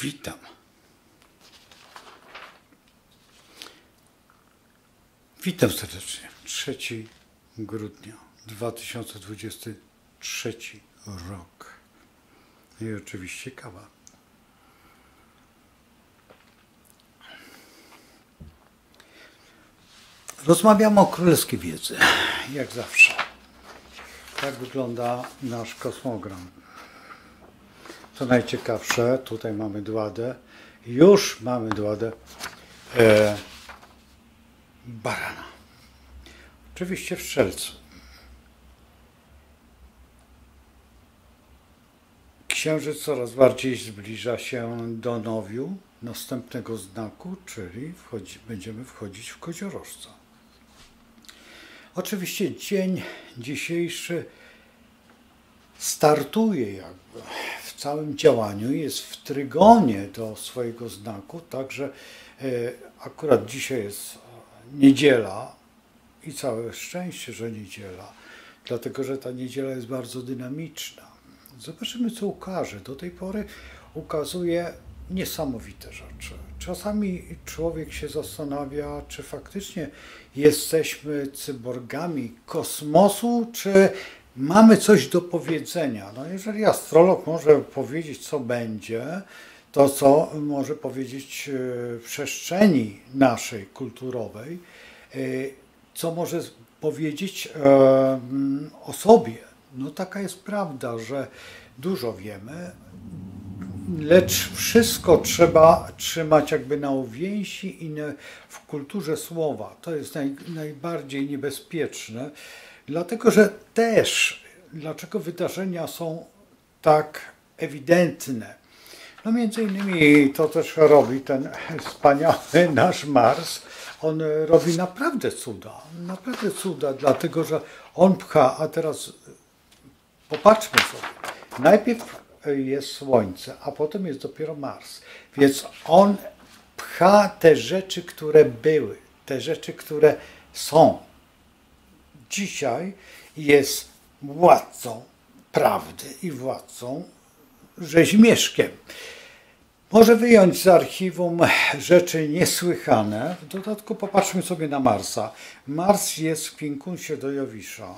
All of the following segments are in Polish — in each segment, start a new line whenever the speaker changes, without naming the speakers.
Witam. Witam serdecznie. 3 grudnia 2023 rok. I oczywiście kawa. Rozmawiamy o królewskiej wiedzy, jak zawsze. Tak wygląda nasz kosmogram. Co najciekawsze, tutaj mamy duadę, już mamy duadę barana. Oczywiście w Strzelcu. Księżyc coraz bardziej zbliża się do nowiu następnego znaku, czyli będziemy wchodzić w koziorożca. Oczywiście dzień dzisiejszy startuje jakby w całym działaniu, jest w trygonie do swojego znaku, także akurat dzisiaj jest niedziela i całe szczęście, że niedziela, dlatego że ta niedziela jest bardzo dynamiczna. Zobaczymy, co ukaże. Do tej pory ukazuje niesamowite rzeczy. Czasami człowiek się zastanawia, czy faktycznie jesteśmy cyborgami kosmosu, czy mamy coś do powiedzenia. No jeżeli astrolog może powiedzieć, co będzie, to co może powiedzieć w przestrzeni naszej kulturowej, co może powiedzieć o sobie. No taka jest prawda, że dużo wiemy, lecz wszystko trzeba trzymać jakby na uwięzi i w kulturze słowa. To jest najbardziej niebezpieczne, dlatego że dlaczego wydarzenia są tak ewidentne. No między innymi to też robi ten wspaniały nasz Mars. On robi naprawdę cuda, dlatego że on pcha, a teraz popatrzmy sobie, najpierw jest Słońce, a potem jest dopiero Mars, więc on pcha te rzeczy, które były, te rzeczy, które są. Dzisiaj jest władcą prawdy i władcą rzezimieszkiem. Może wyjąć z archiwum rzeczy niesłychane. W dodatku popatrzmy sobie na Marsa. Mars jest w kwinkunsie do Jowisza.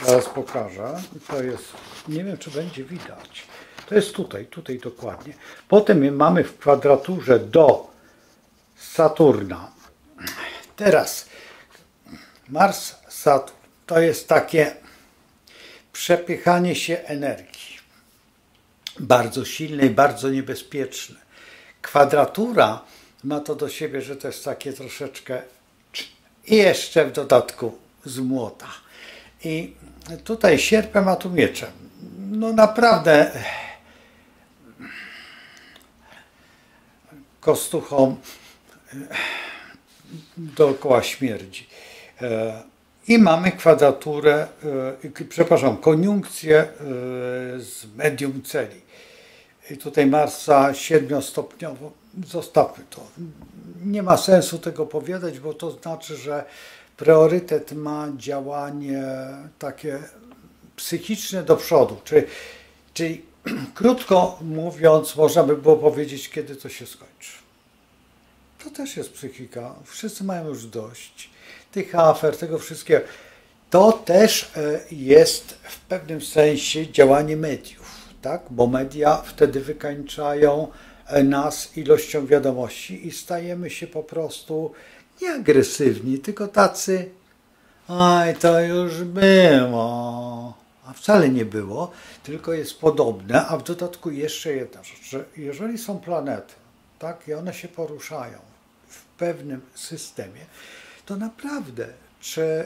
Zaraz pokażę. To jest, nie wiem, czy będzie widać. To jest tutaj dokładnie. Potem mamy w kwadraturze do Saturna. Teraz Mars, Saturn to jest takie przepychanie się energii. Bardzo silne i bardzo niebezpieczne. Kwadratura ma to do siebie, że to jest takie troszeczkę i jeszcze w dodatku z młota. I tutaj sierpem, a tu mieczem. No naprawdę kostuchą dookoła śmierdzi. I mamy kwadraturę, koniunkcję z medium celi. I tutaj Marsa 7-stopniowo. Zostawmy to. Nie ma sensu tego opowiadać, bo to znaczy, że priorytet ma działanie takie psychiczne do przodu. Czyli krótko mówiąc, można by było powiedzieć, kiedy to się skończy. To też jest psychika. Wszyscy mają już dość tych afer, tego wszystkiego. To też jest w pewnym sensie działanie mediów, tak? Bo media wtedy wykańczają nas ilością wiadomości i stajemy się po prostu nie agresywni, tylko tacy, oj, to już było, a wcale nie było, tylko jest podobne, a w dodatku jeszcze jedna rzecz, że jeżeli są planety, tak, i one się poruszają w pewnym systemie, to naprawdę, czy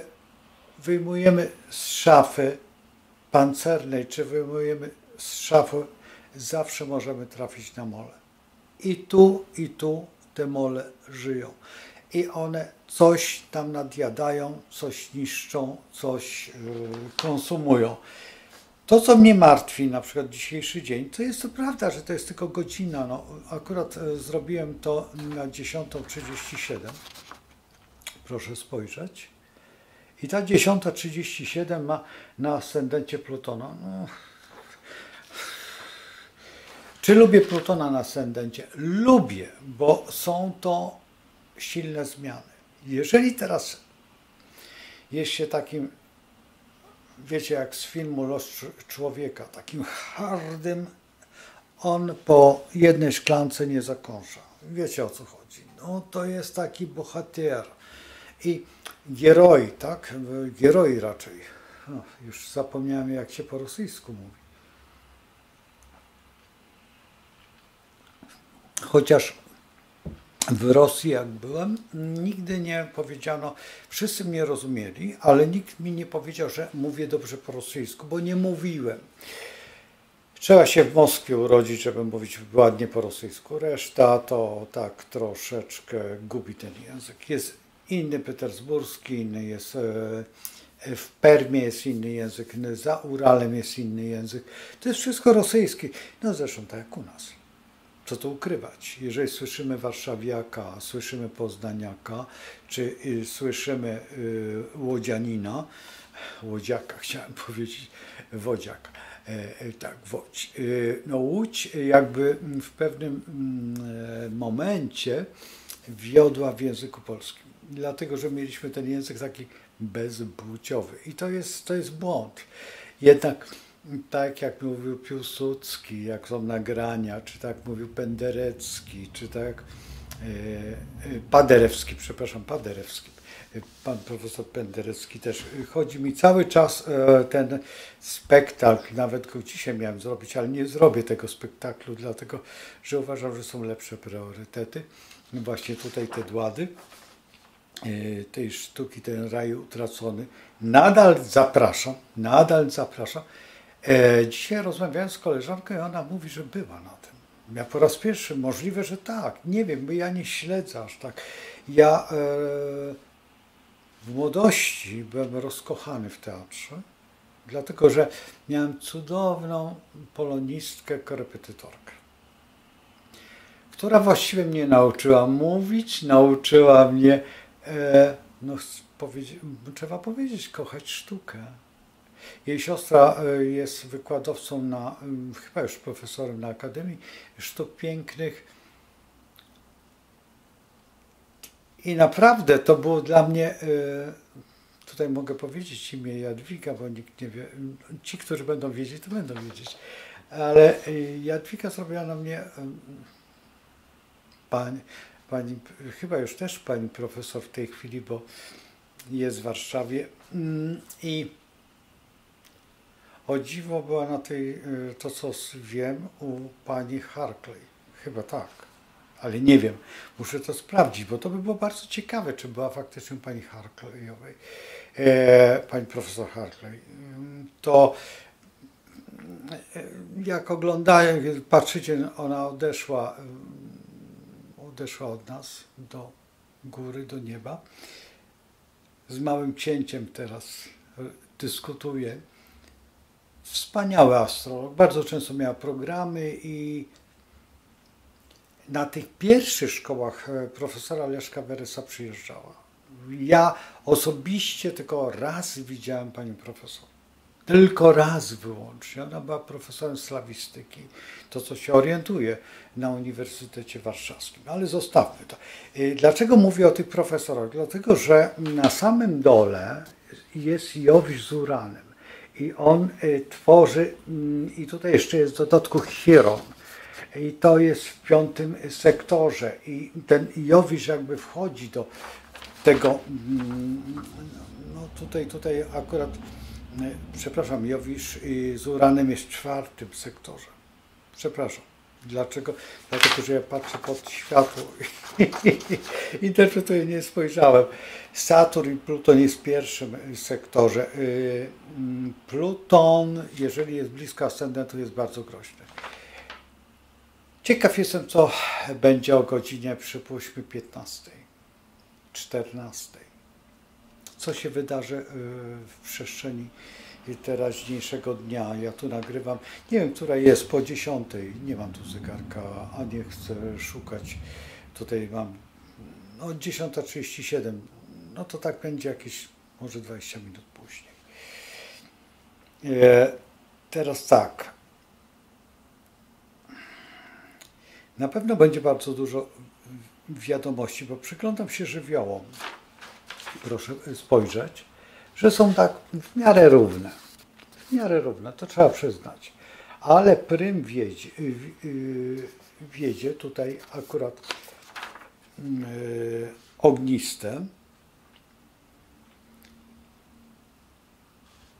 wyjmujemy z szafy pancernej, czy wyjmujemy z szafy, zawsze możemy trafić na mole. I tu te mole żyją. I one coś tam nadjadają, coś niszczą, coś konsumują. To, co mnie martwi, na przykład dzisiejszy dzień, to jest to prawda, że to jest tylko godzina. No, akurat zrobiłem to na 10:37. Proszę spojrzeć. I ta 10:37 ma na ascendencie Plutona. No, Czy lubię Plutona na ascendencie? Lubię, bo są to silne zmiany. Jeżeli teraz jest się takim, wiecie, jak z filmu Los Człowieka, takim hardym, on po jednej szklance nie zakąsza. Wiecie, o co chodzi. No to jest taki bohater. I Geroj, tak? Geroi raczej. No, już zapomniałem, jak się po rosyjsku mówi. Chociaż w Rosji, jak byłem, nigdy nie powiedziano, wszyscy mnie rozumieli, ale nikt mi nie powiedział, że mówię dobrze po rosyjsku, bo nie mówiłem. Trzeba się w Moskwie urodzić, żeby mówić ładnie po rosyjsku. Reszta to tak troszeczkę gubi ten język. Jest inny petersburski, inny jest w Permie jest inny język, za Uralem jest inny język. To jest wszystko rosyjski. No zresztą tak jak u nas. Co tu ukrywać? Jeżeli słyszymy warszawiaka, słyszymy poznaniaka, czy słyszymy łodzianina, łodziaka chciałem powiedzieć, wodziaka, tak, Łódź. No Łódź jakby w pewnym momencie wiodła w języku polskim, dlatego że mieliśmy ten język taki bezpłciowy i to jest błąd. Jednak tak jak mówił Piłsudski, jak są nagrania, czy tak mówił Penderecki, czy tak Paderewski, przepraszam, Paderewski, pan profesor Penderecki też. Chodzi mi cały czas ten spektakl, nawet go dzisiaj miałem zrobić, ale nie zrobię tego spektaklu, dlatego że uważam, że są lepsze priorytety. Właśnie tutaj te Dłady, tej sztuki, ten raj utracony. Nadal zapraszam. Dzisiaj rozmawiałem z koleżanką i ona mówi, że była na tym. Ja po raz pierwszy, możliwe, że tak. Nie wiem, bo ja nie śledzę aż tak. Ja w młodości byłem rozkochany w teatrze, dlatego że miałem cudowną polonistkę, korepetytorkę, która właściwie mnie nauczyła mówić, nauczyła mnie, trzeba powiedzieć, kochać sztukę. Jej siostra jest wykładowcą, chyba już profesorem na Akademii Sztuk Pięknych. I naprawdę to było dla mnie, tutaj mogę powiedzieć imię Jadwiga, bo nikt nie wie, ci, którzy będą wiedzieć, to będą wiedzieć, ale Jadwiga zrobiła na mnie, pani, chyba już też pani profesor w tej chwili, bo jest w Warszawie i o dziwo była na tej, to co wiem, u pani Harkley, chyba tak. Ale nie wiem, muszę to sprawdzić, bo to by było bardzo ciekawe, czy była faktycznie pani Harkleyowej, pani profesor Harkley. To jak oglądają, patrzycie, ona odeszła od nas do góry, do nieba. Z małym cięciem teraz dyskutuje. Wspaniały astrolog, bardzo często miała programy i na tych pierwszych szkołach profesora Leszka Weresa przyjeżdżała. Ja osobiście tylko raz widziałem panią profesor. Tylko raz wyłącznie. Ona była profesorem slawistyki. To, co się orientuje na Uniwersytecie Warszawskim. Ale zostawmy to. Dlaczego mówię o tych profesorach? Dlatego, że na samym dole jest Jowisz z Uranem. I on tworzy, i tutaj jeszcze jest w dodatku Chiron. I to jest w 5. sektorze. I ten Jowisz jakby wchodzi do tego, no tutaj akurat, przepraszam, Jowisz z Uranem jest w 4. sektorze. Przepraszam. Dlaczego? Dlatego, że ja patrzę pod światło i interpretuję, nie spojrzałem. Saturn i Pluton jest w 1. sektorze. Pluton, jeżeli jest blisko ascendentu, jest bardzo groźny. Ciekaw jestem, co będzie o godzinie, przypuśćmy, 15, 14. Co się wydarzy w przestrzeni teraźniejszego dnia. Ja tu nagrywam, nie wiem, która jest, po 10. Nie mam tu zegarka, a nie chcę szukać. Tutaj mam 10:37. No to tak będzie jakieś może 20 minut później. Teraz tak. Na pewno będzie bardzo dużo wiadomości, bo przyglądam się żywiołom. Proszę spojrzeć, że są tak w miarę równe. W miarę równe, to trzeba przyznać. Ale prym wiedzie tutaj akurat ogniste.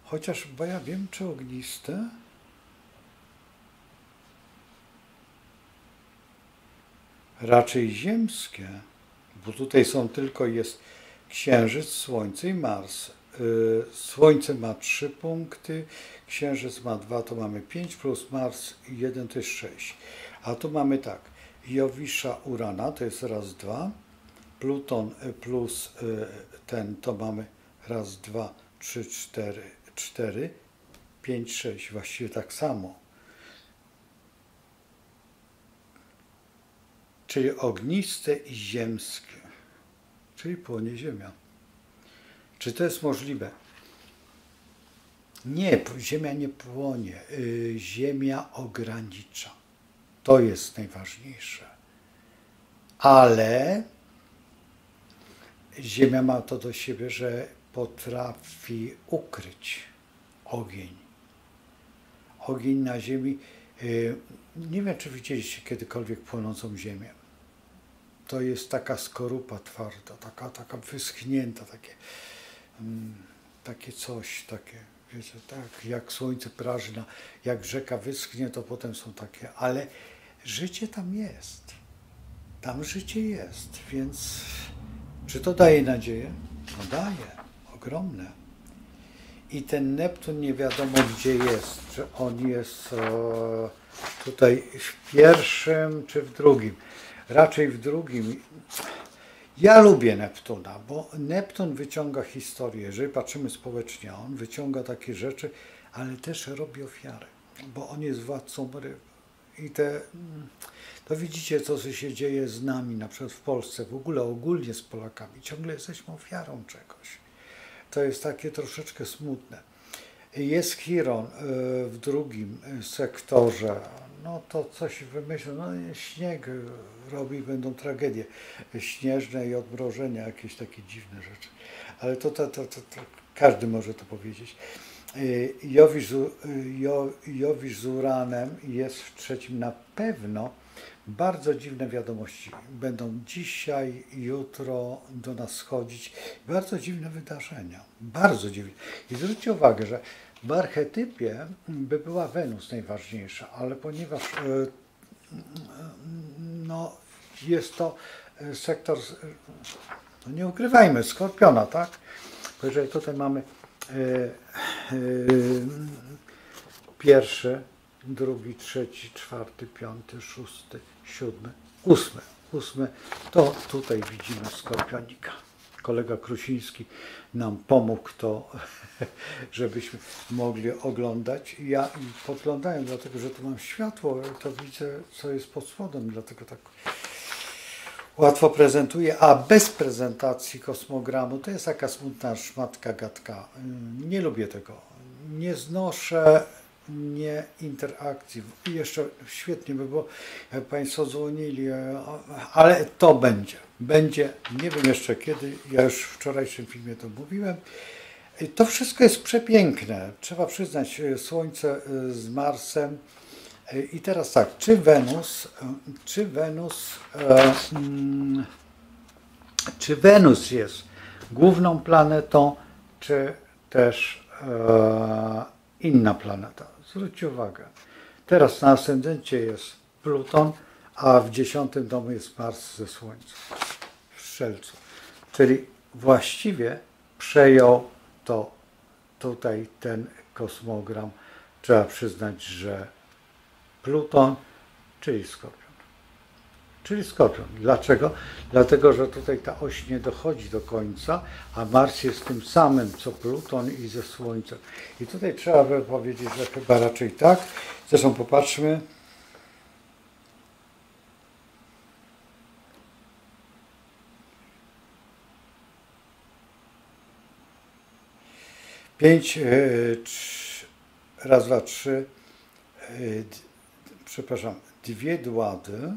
Chociaż, bo ja wiem, czy ogniste. Raczej ziemskie, bo tutaj są tylko jest Księżyc, Słońce i Mars. Słońce ma 3 punkty, Księżyc ma 2, to mamy 5, plus Mars 1 to jest 6. A tu mamy tak, Jowisza, Urana to jest raz, 2, Pluton plus ten to mamy raz, 2, 3, 4, 5, 6, właściwie tak samo. Czyli ogniste i ziemskie, czyli płonie Ziemia. Czy to jest możliwe? Nie, Ziemia nie płonie, Ziemia ogranicza. To jest najważniejsze. Ale Ziemia ma to do siebie, że potrafi ukryć ogień. Ogień na Ziemi. Nie wiem, czy widzieliście kiedykolwiek płonącą Ziemię. To jest taka skorupa twarda, taka wyschnięta, takie coś, wiecie, tak, jak słońce praży, jak rzeka wyschnie, to potem są takie, ale życie tam jest. Tam życie jest, więc czy to daje nadzieję? No daje, ogromne. I ten Neptun nie wiadomo gdzie jest, czy on jest tutaj w pierwszym czy w drugim. Raczej w drugim. Ja lubię Neptuna, bo Neptun wyciąga historię. Jeżeli patrzymy społecznie, on wyciąga takie rzeczy, ale też robi ofiary, bo on jest władcą ryb. I to widzicie, co się dzieje z nami, na przykład w Polsce, w ogóle ogólnie z Polakami. Ciągle jesteśmy ofiarą czegoś. To jest takie troszeczkę smutne. Jest Chiron w drugim sektorze. No to coś wymyślą, no śnieg robi, będą tragedie śnieżne i odmrożenia, jakieś takie dziwne rzeczy. Ale to każdy może to powiedzieć. Jowisz z Uranem jest w trzecim. Na pewno bardzo dziwne wiadomości będą dzisiaj, jutro do nas schodzić. Bardzo dziwne wydarzenia. Bardzo dziwne. I zwróćcie uwagę, że w archetypie by była Wenus najważniejsza, ale ponieważ no, jest to sektor, no nie ukrywajmy, Skorpiona, tak? Bo jeżeli tutaj mamy pierwszy, drugi, trzeci, czwarty, piąty, szósty, siódmy, ósmy, to tutaj widzimy Skorpionika. Kolega Krusiński nam pomógł to, żebyśmy mogli oglądać. Ja podglądałem, dlatego że tu mam światło, to widzę, co jest pod spodem, dlatego tak łatwo prezentuję, a bez prezentacji kosmogramu to jest taka smutna szmatka gadka. Nie lubię tego. Nie znoszę nie interakcji. I jeszcze świetnie by było, jak Państwo dzwonili, ale to będzie. Będzie, nie wiem jeszcze kiedy, ja już w wczorajszym filmie to mówiłem. To wszystko jest przepiękne. Trzeba przyznać, Słońce z Marsem. I teraz tak, czy Wenus jest główną planetą, czy też inna planeta? Zwróćcie uwagę. Teraz na ascendencie jest Pluton, a w 10. domu jest Mars ze Słońcem w Strzelcu. Czyli właściwie przejął to tutaj ten kosmogram. Trzeba przyznać, że Pluton, czyli Skorpion. Czyli Skorpion. Dlaczego? Dlatego, że tutaj ta oś nie dochodzi do końca, a Mars jest tym samym, co Pluton i ze Słońcem. I tutaj trzeba by powiedzieć, że chyba raczej tak. Zresztą popatrzmy. Pięć, raz, dwa, trzy, przepraszam, dwie dłady,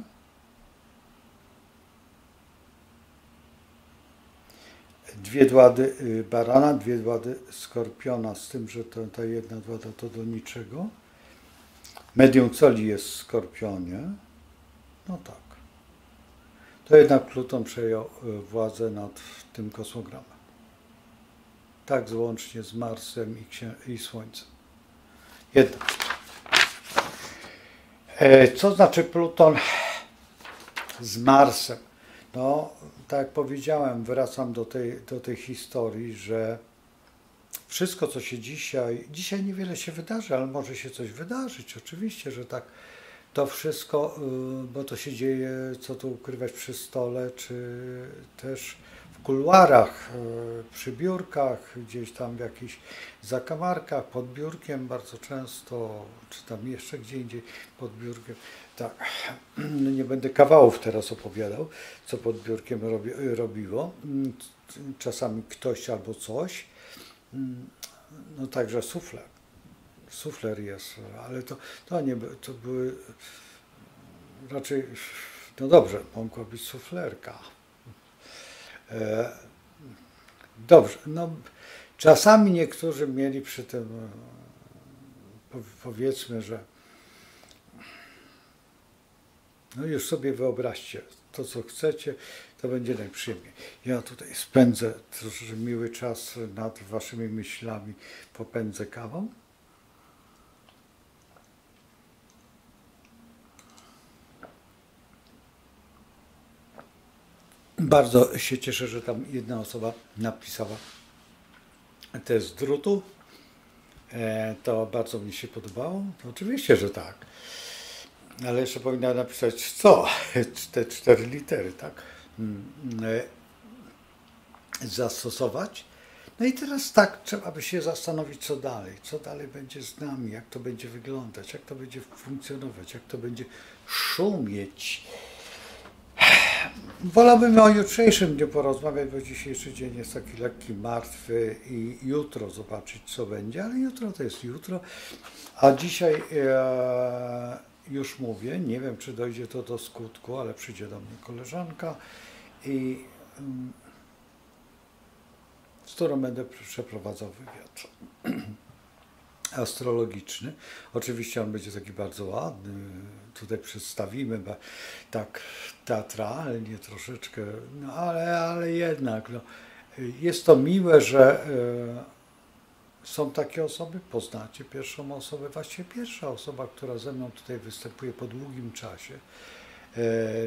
Dwie dłady barana, dwie dłady skorpiona, z tym, że ta jedna dłada to do niczego. Medium coli jest w skorpionie. No tak. To jednak Pluton przejął władzę nad tym kosmogramem. Tak złącznie z Marsem i Słońcem. Jednak. Co znaczy Pluton z Marsem? No, tak jak powiedziałem, wracam do tej historii, że wszystko, co się dzisiaj niewiele się wydarzy, ale może się coś wydarzyć, oczywiście, że tak. To wszystko, bo to się dzieje, co tu ukrywać, przy stole, czy też w kuluarach, przy biurkach, gdzieś tam w jakichś zakamarkach, pod biurkiem bardzo często, czy tam jeszcze gdzie indziej pod biurkiem. Tak, nie będę kawałów teraz opowiadał, co pod biurkiem robiło. Czasami ktoś albo coś. No także sufler jest, ale to nie to były raczej, no dobrze, mogła być suflerka. Dobrze, no czasami niektórzy mieli przy tym, powiedzmy, że no już sobie wyobraźcie, to co chcecie, to będzie najprzyjemniej. Ja tutaj spędzę troszeczkę miły czas nad waszymi myślami, popędzę kawą. Bardzo się cieszę, że tam jedna osoba napisała test drutu. To bardzo mi się podobało. To oczywiście, że tak. Ale jeszcze powinna napisać co? Te 4 litery, tak? Zastosować. No i teraz tak, trzeba by się zastanowić, co dalej. Co dalej będzie z nami, jak to będzie wyglądać, jak to będzie funkcjonować, jak to będzie szumieć. Wolałbym o jutrzejszym dniu porozmawiać, bo dzisiejszy dzień jest taki lekki, martwy i jutro zobaczyć, co będzie, ale jutro to jest jutro, a dzisiaj już mówię, nie wiem, czy dojdzie to do skutku, ale przyjdzie do mnie koleżanka, z którą będę przeprowadzał wywiad astrologiczny. Oczywiście on będzie taki bardzo ładny, tutaj przedstawimy, tak teatralnie troszeczkę, no ale jednak no, jest to miłe, że są takie osoby, poznacie pierwszą osobę, właściwie pierwsza osoba, która ze mną tutaj występuje po długim czasie.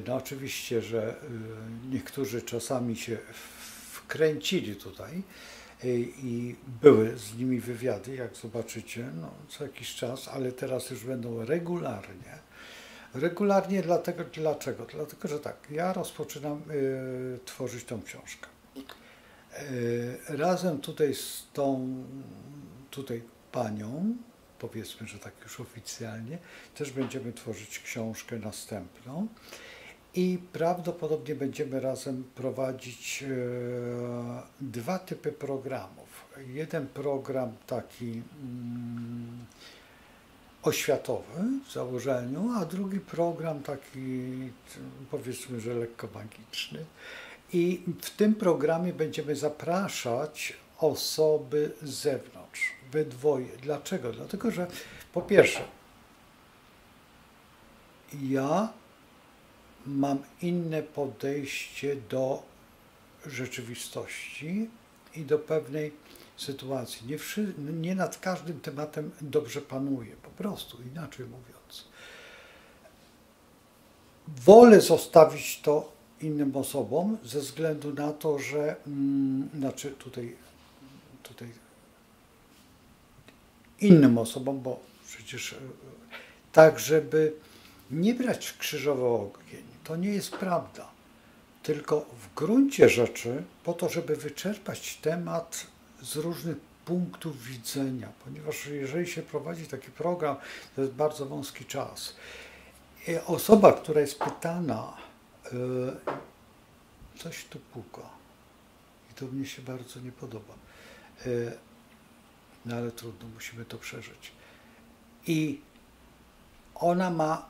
No oczywiście, że niektórzy czasami się wkręcili tutaj i były z nimi wywiady, jak zobaczycie, no, co jakiś czas, ale teraz już będą regularnie. Regularnie dlaczego? Dlatego, że tak, ja rozpoczynam tworzyć tą książkę. Razem tutaj z tą panią, powiedzmy, że tak już oficjalnie, też będziemy tworzyć książkę następną i prawdopodobnie będziemy razem prowadzić 2 typy programów. Jeden program taki oświatowy w założeniu, a drugi program taki, powiedzmy, że lekko magiczny. I w tym programie będziemy zapraszać osoby z zewnątrz, we dwoje. Dlaczego? Dlatego, że po pierwsze, ja mam inne podejście do rzeczywistości i do pewnej sytuacji. Nie nad każdym tematem dobrze panuję, po prostu, inaczej mówiąc. Wolę zostawić to innym osobom ze względu na to, że znaczy tutaj innym osobom, bo przecież tak, żeby nie brać w krzyżowy ogień. To nie jest prawda. Tylko w gruncie rzeczy po to, żeby wyczerpać temat z różnych punktów widzenia, ponieważ jeżeli się prowadzi taki program, to jest bardzo wąski czas. Osoba, która jest pytana, coś tu puka i to mnie się bardzo nie podoba, no ale trudno, musimy to przeżyć. I ona ma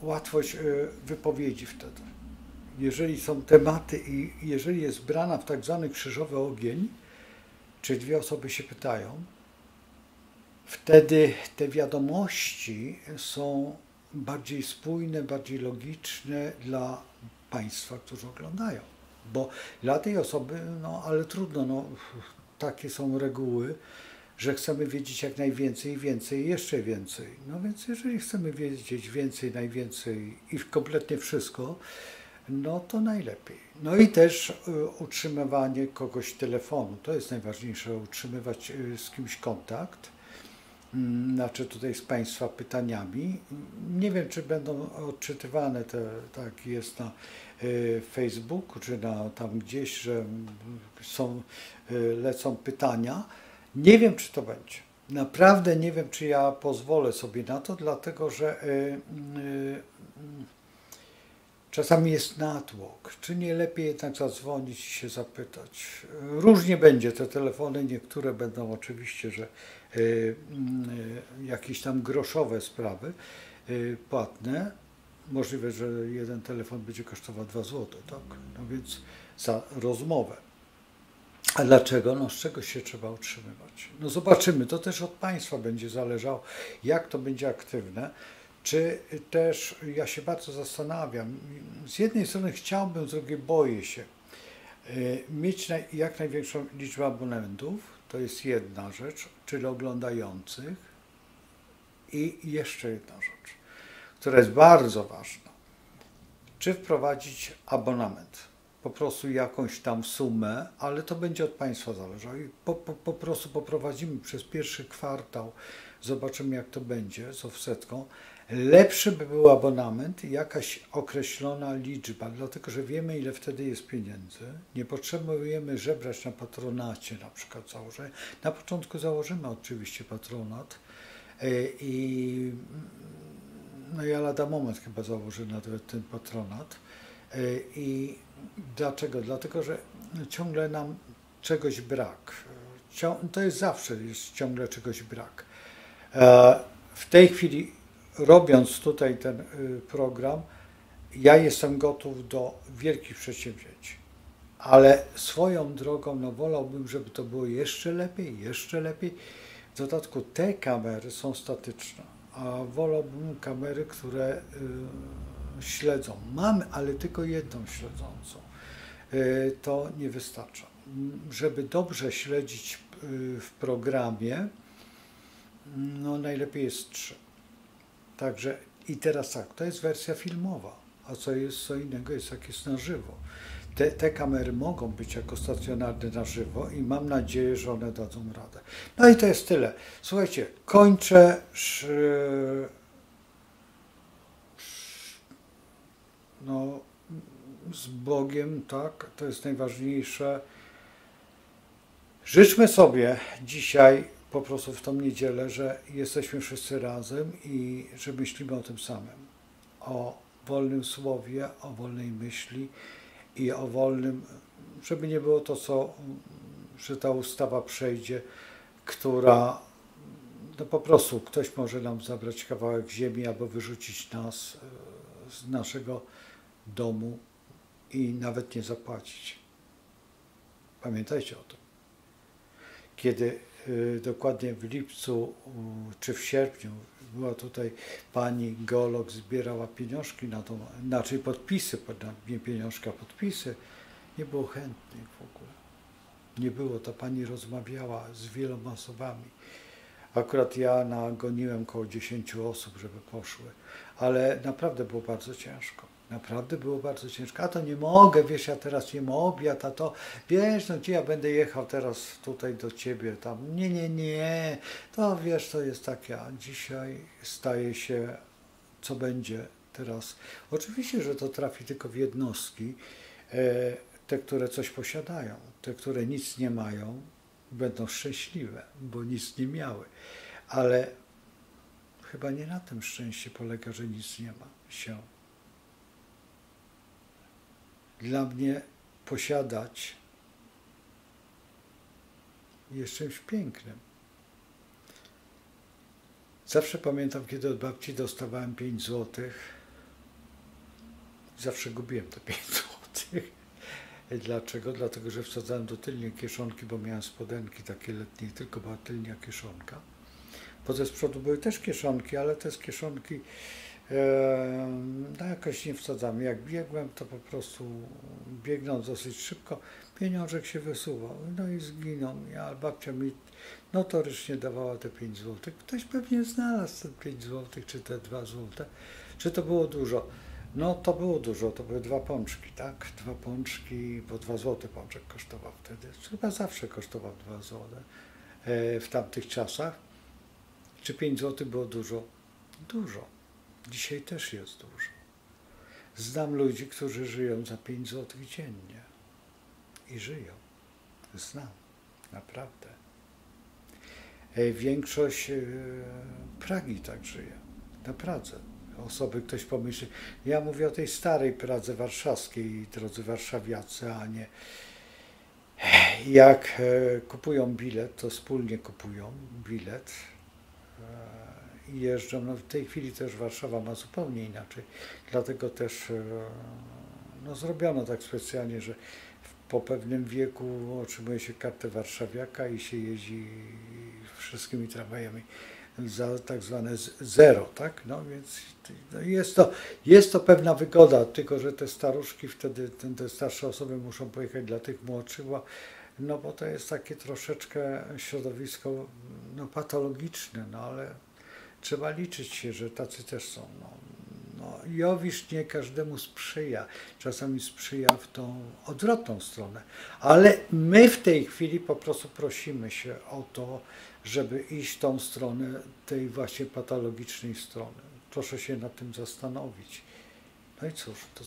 łatwość wypowiedzi wtedy. jeżeli są tematy i jeżeli jest brana w tak zwany krzyżowy ogień, czy dwie osoby się pytają, wtedy te wiadomości są bardziej spójne, bardziej logiczne dla Państwa, którzy oglądają. Bo dla tej osoby, no ale trudno, no, takie są reguły, że chcemy wiedzieć jak najwięcej, więcej, jeszcze więcej. No więc jeżeli chcemy wiedzieć więcej, najwięcej i kompletnie wszystko, no to najlepiej. No i też utrzymywanie kogoś telefonu. To jest najważniejsze, utrzymywać z kimś kontakt. Znaczy tutaj z Państwa pytaniami. Nie wiem, czy będą odczytywane te, tak jest na Facebooku, czy na tam gdzieś, że są, lecą pytania. Nie wiem, czy to będzie. Naprawdę nie wiem, czy ja pozwolę sobie na to, dlatego że czasami jest natłok. Czy nie lepiej jednak zadzwonić i się zapytać? Różnie będzie te telefony, niektóre będą oczywiście, że jakieś tam groszowe sprawy płatne. Możliwe, że jeden telefon będzie kosztował 2 zł, tak? No więc za rozmowę. A dlaczego? No z czego się trzeba utrzymywać? No zobaczymy, to też od Państwa będzie zależało, jak to będzie aktywne. Czy też, ja się bardzo zastanawiam, z jednej strony chciałbym, z drugiej boję się, mieć jak największą liczbę abonentów, to jest jedna rzecz, czyli oglądających. I jeszcze jedna rzecz, która jest bardzo ważna. Czy wprowadzić abonament? Po prostu jakąś tam sumę, ale to będzie od Państwa zależało. I po prostu poprowadzimy przez pierwszy kwartał, zobaczymy jak to będzie z offsetką. Lepszy by był abonament i jakaś określona liczba, dlatego że wiemy ile wtedy jest pieniędzy. Nie potrzebujemy żebrać na patronacie na przykład założenia. Na początku założymy oczywiście patronat i no ja lada moment chyba założę nawet ten patronat. I dlaczego? Dlatego, że ciągle nam czegoś brak. To jest zawsze, jest ciągle czegoś brak. W tej chwili, robiąc tutaj ten program, ja jestem gotów do wielkich przedsięwzięć. Ale swoją drogą, no wolałbym, żeby to było jeszcze lepiej, jeszcze lepiej. W dodatku te kamery są statyczne, a wolałbym kamery, które śledzą. Mamy, ale tylko jedną śledzącą. To nie wystarcza. Żeby dobrze śledzić w programie, no najlepiej jest 3. Także i teraz tak, to jest wersja filmowa, a co innego jest jak jest na żywo. Te kamery mogą być jako stacjonarne na żywo i mam nadzieję, że one dadzą radę. No i to jest tyle. Słuchajcie, kończę no, z Bogiem, tak, to jest najważniejsze. Życzmy sobie dzisiaj, po prostu w tą niedzielę, że jesteśmy wszyscy razem i że myślimy o tym samym. O wolnym słowie, o wolnej myśli i o wolnym, żeby nie było to, że ta ustawa przejdzie, która, no po prostu ktoś może nam zabrać kawałek ziemi albo wyrzucić nas z naszego domu i nawet nie zapłacić. Pamiętajcie o tym. Kiedy dokładnie w lipcu czy w sierpniu była tutaj pani geolog, zbierała pieniążki na to, znaczy podpisy, nie pieniążka, podpisy, nie było chętnych w ogóle. Nie było, ta pani rozmawiała z wieloma osobami. Akurat ja nagoniłem około 10 osób, żeby poszły, ale naprawdę było bardzo ciężko. Naprawdę było bardzo ciężko. A to nie mogę, wiesz, ja teraz jem obiad, a to, wiesz, no gdzie ja będę jechał teraz tutaj do ciebie, tam, nie, to wiesz, to jest tak, ja dzisiaj staje się, co będzie teraz. Oczywiście, że to trafi tylko w jednostki, te, które coś posiadają, te, które nic nie mają, będą szczęśliwe, bo nic nie miały, ale chyba nie na tym szczęście polega, że nic nie ma się. Dla mnie posiadać jest czymś pięknym. Zawsze pamiętam, kiedy od babci dostawałem 5 złotych, Zawsze gubiłem te 5 złotych. Dlaczego? Dlatego, że wsadzałem do tylnej kieszonki, bo miałem spodenki takie letnie, tylko była tylnia kieszonka. Poza z przodu były też kieszonki, ale te z kieszonki no jakoś nie wsadzamy. Jak biegłem, to po prostu biegnąc dosyć szybko, pieniążek się wysuwał, no i zginął mi, a babcia mi notorycznie dawała te 5 złotych. Ktoś pewnie znalazł te 5 złotych, czy te 2 złote. Czy to było dużo? No to było dużo, to były 2 pączki, tak? 2 pączki, bo 2 złote pączek kosztował wtedy. Chyba zawsze kosztował 2 złote w tamtych czasach. Czy 5 złotych było dużo? Dużo. Dzisiaj też jest dużo. Znam ludzi, którzy żyją za 5 złotych dziennie. I żyją. Znam. Naprawdę. Większość Pragi tak żyje. Na Pradze. Osoby, ktoś pomyśli, ja mówię o tej starej Pradze warszawskiej, drodzy warszawiacy, a nie jak kupują bilet, to wspólnie kupują bilet i jeżdżą. No w tej chwili też Warszawa ma zupełnie inaczej, dlatego też no, zrobiono tak specjalnie, że po pewnym wieku otrzymuje się kartę warszawiaka i się jeździ wszystkimi tramwajami za tak zwane zero, tak? No więc no jest to pewna wygoda, tylko że te staruszki wtedy, te starsze osoby muszą pojechać dla tych młodszych, no bo to jest takie troszeczkę środowisko no, patologiczne, no ale trzeba liczyć się, że tacy też są. No, Jowisz nie każdemu sprzyja, czasami sprzyja w tą odwrotną stronę, ale my w tej chwili po prostu prosimy się o to, żeby iść w tą stronę, tej właśnie patologicznej strony. Proszę się nad tym zastanowić. No i cóż, do